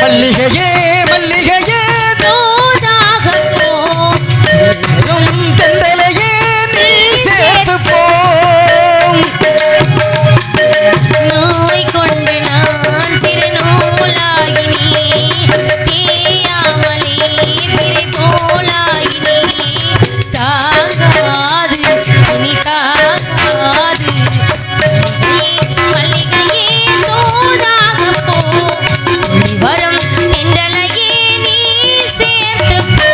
மல்லிகையே மல்லிகை கிண்டலையே நீ சேர்த்து போ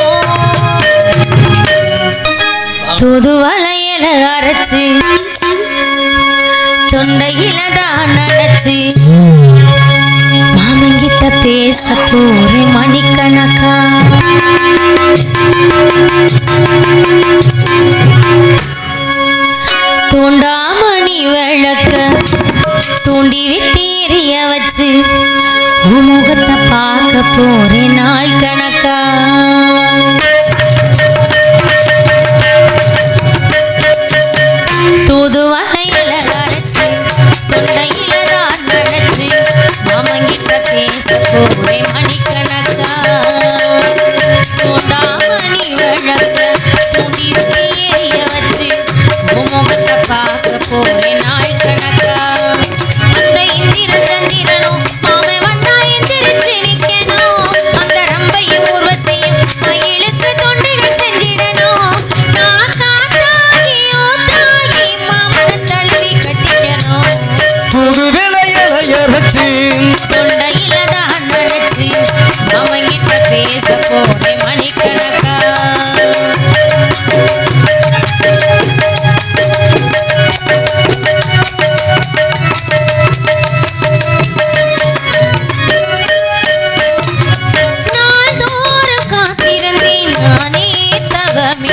தூதுவளையில அரைச்சு தொண்டையில தான் நினைச்சு மாமங்கிட்ட பேச போறே மணிக்கணக்கா தூண்டாமணி விளக்க தூண்டி விட்டு எரிய வச்சு முகத்தை பார்க்க போறே நாள் கணக்கா தூதுவளையில அரைச்சு தொண்டையில தான் நினைச்சு மாமங்கிட்ட பேச போறே மணிக்கணக்கா தூண்டாமணி விளக்க தூண்டி விட்டு எரிய வச்சு முகத்தை பார்க்க போறே நாள் கணக்கா அந்த இந்திர சந்திரனும் மாமை வந்தா எந்திரிச்சு நிக்கணும் அந்த ரம்பையும் ஊர்வசையும் மயிலுக்கு தொண்டுகள் செஞ்சிடணும் நான் காத்தாகி ஓத்தாகி மாமனை தழுவி கட்டிக்கணும் புது விளையலை அரைச்சு தொண்டையில தான் நினைச்சு மாமங்கிட்ட பேச போறே மணிக்கணக்கா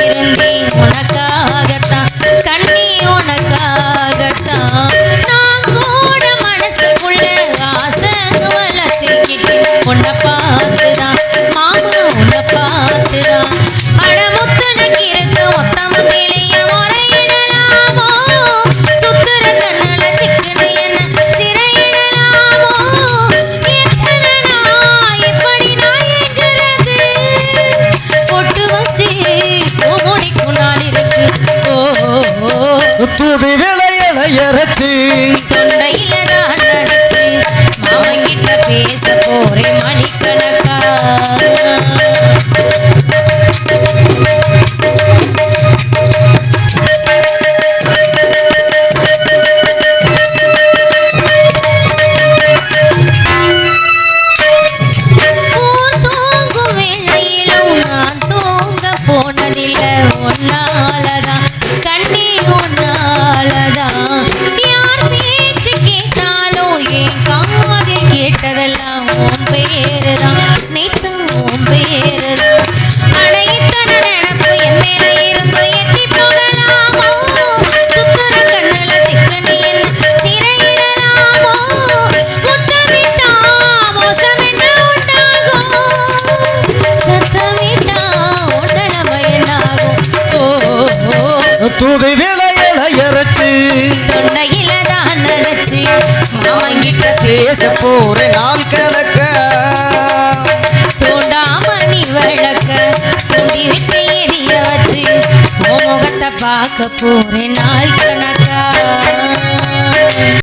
இருந்தேன் உனக்காகத்தான் கண்ணி உனக்காகத்தான் நான் கூட மனசுக்குள்ள ஆசை வளர்த்துக்கிட்டு உன்னை பார்த்துதான் மாமா உன்னை பார்த்துதான் அடமுத்தனுக்கு இருக்கு மொத்தம் கிளிய முறையிடலாமோ சுத்துற கண்ணல சிக்கனு என்ன சிறையிடலாமோ எத்தனை நான் இப்படி நான் எங்கிறது பொட்டு வச்சு தூது விளையலை அரைச்சு தொண்டையில தான் நினைச்சு மாமங்கிட்ட பேச போறே மணிக்கணக்கா தூங்கும் வேளையிலும் நான் தூங்க போனதில்லை ஒன்னாலதான் கண்ணி ஒன்னாலதான் யார் பேச்சு கேட்டாலும் என் காதில் கேட்டதெல்லாம் உன் பேருதான் நேற்று உன் பேருதான் அட இத்தனை நினைப்பு என் மேல இருந்து எட்டி போகலாமோ சுத்துற கண்ணுல திக்கனி என்ன சிறையிடலாமோ முத்தமிட்டா மோசம் என்ன உண்டாகும் சத்தமிட்டா உடனம என்னாகும் தூது விளையலை அரைச்சு தொண்டையில தான் நினைச்சு மாமங்கிட்ட பேச போறே நாள் கணக்க தூண்டாமணி விளக்க தூண்டி விட்டு எரிய வச்சு முகத்தை பார்க்க போறே நாள் கணக்கா